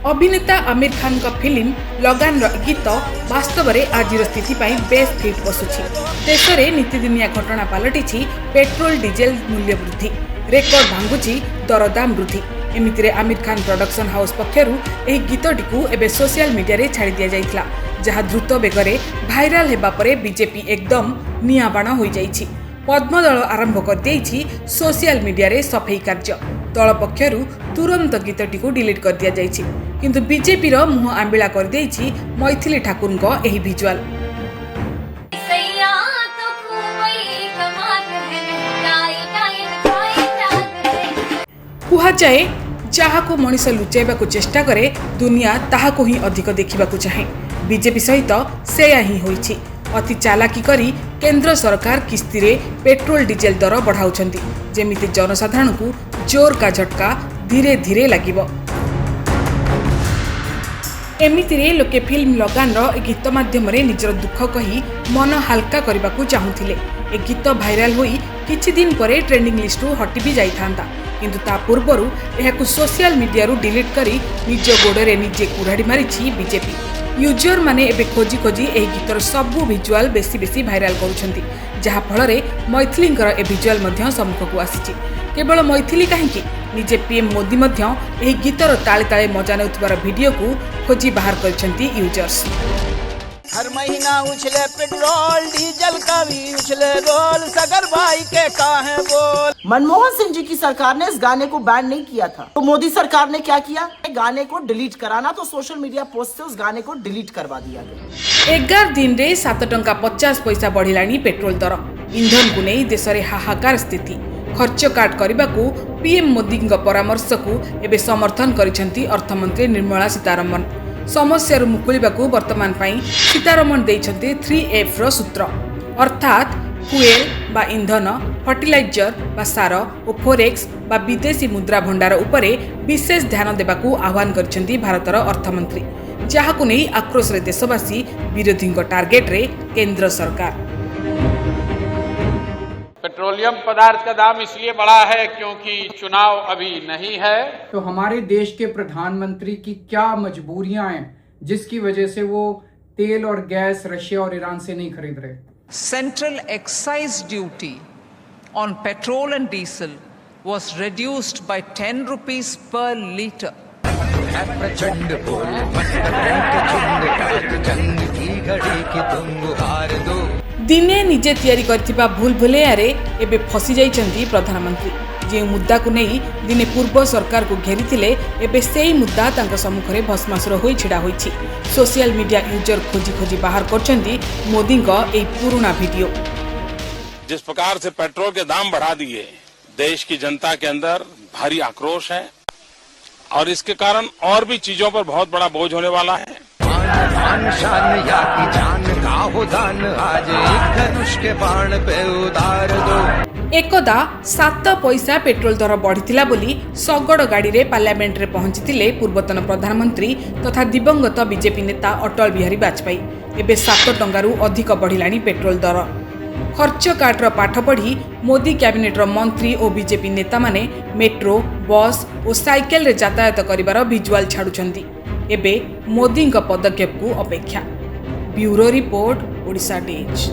अभिनेता आमिर खान का फिल्म लगान गीत वास्तव में आज स्थिति बेस फिट बसुछि। देश में नीतिदिनिया घटना पलटि पेट्रोल डीजेल मूल्य वृद्धि, रेकर्ड भांगुची दरदाम वृद्धि। एमितिरे आमिर खान प्रोडक्शन हाउस पक्षरु एही गीतटी एबे सोशल मीडिया रे छाड़ी दिया जाइथिला, जहा द्रुत बेगरे भाइराल हेबा परे बीजेपी एकदम नियाबाण हो जाइछि। पद्मदल आरंभ कर देइछि सोशल मीडिया रे सफाई कार्य। दल पक्षरु तुरंत गीतटी डिलीट कर दिया जाइछि, किंतु बीजेपी रो मुह आंबिला कर देइछि मैथिली ठाकुर को एही विजुअल। कुहा जाए जहाको मनीष लुचाइबा को चेष्टा करे दुनिया ताहाको ही अधिक देखिबा को चाहे। बीजेपी सहित सेया ही होइछि। अति चालाकी करी केंद्र सरकार किस्ती रे पेट्रोल डीजेल दर बढ़ाउछंती, जेमिति जनसाधारण को जोर का झटका धीरे धीरे लागिबो। एमितिरे लोके फिल्म लगान रो गीत माध्यम रे निजर दुख कही मन हल्का करबा को चाहुथिले। ए गीत भाइराल होई किछि दिन परे ट्रेंडिंग लिस्ट हटि भी जाई थांता, किंतु ता पूर्वरु एहाकु सोशल मीडिया रु डिलीट करी निज गोडरे निजे कुराडी मारिछि बीजेपी। यूजर माने एबे खोजी खोजी एही गीतर सबु विजुअल बेसी भाइराल करूछंती, जहा फलरे मैथिलींकर ए विजुअल मध्य सम्मुखକୁ आसीछि। केवल मैथिली काहेकि निजे पीएम मोदी मध्य एही गीतर ताळे ताळे मजा नेउतबार वीडियो को खोजी बाहर करछंती यूजर्स। हर महीना उछले पेट्रोल डीजल का भी उछले रोल, सगर भाई के काहे बोल। मनमोहन सिंह जी की सरकार ने इस गाने को बैन नहीं किया था, तो मोदी सरकार ने क्या किया, गाने को डिलीट कराना, तो सोशल मीडिया पोस्ट से उस गाने को डिलीट करवा दिया गया। 11 दिन रे 7 टंका 50 पैसा बढ़िलानी पेट्रोल दर। इंधन को नहीं देश में हाहाकार स्थिति। खर्च काट करने को पीएम मोदी परामर्श को एबे समर्थन करिसेंती अर्थमंत्री निर्मला सीतारमण। समस्या मुकुलिबा को वर्तमान पाई सीतारमण देइछन्ते 3F रो सूत्र, अर्थात फुएल बा इंधन, फर्टिलाइजर बा सार और फोरेक्स बा विदेशी मुद्रा भंडार उपरे विशेष ध्यान देबाकू आह्वान करिसेंती भारतर अर्थमंत्री, जहाकू नै आक्रोश रे देशवासी विरोधी टार्गेट रे केंद्र सरकार। पेट्रोलियम पदार्थ का दाम इसलिए बढ़ा है क्योंकि चुनाव अभी नहीं है। तो हमारे देश के प्रधानमंत्री की क्या मजबूरियां हैं जिसकी वजह से वो तेल और गैस रशिया और ईरान से नहीं खरीद रहे। Central excise duty on petrol and diesel was reduced by 10 rupees per litre. दिने निजे तैयारी करथिबा भूल भुलैयारे एबे फसी जाइछन्ती प्रधानमंत्री। जे मुद्दा को नहीं दिने पूर्व सरकार को घेरिथिले एबे सेही मुद्दा तांका सम्मुखरे भस्मासुर होई छिड़ा होईछि। सोशल मीडिया यूजर खोजी खोजी बाहर करछन्ती मोदी का एही पुराना वीडियो। जिस प्रकार से पेट्रोल के दाम बढ़ा दिए, देश की जनता के अंदर भारी आक्रोश है और इसके कारण और भी चीजों पर बहुत बड़ा बोझ होने वाला है। एकदा 7 पैसा पेट्रोल दर बढ़िथिला बोली सगड़ गाड़ी रे पार्लियामेंट रे पहुंचीथिले पूर्वतन प्रधानमंत्री तथा दिवंगत बीजेपी नेता अटल बिहारी वाजपेयी। एबे 7 टंकारु अधिक बढ़िलानी पेट्रोल दर। खर्च काट्र पाठ पढ़ी मोदी कैबिनेट मंत्री और बीजेपी नेता माने मेट्रो, बस और साइकेल रे यातायात करिवार विजुअल छाड़ुछंती। एबे मोदी पदक्षेप को अपेक्षा। Bureau report, Odisha days.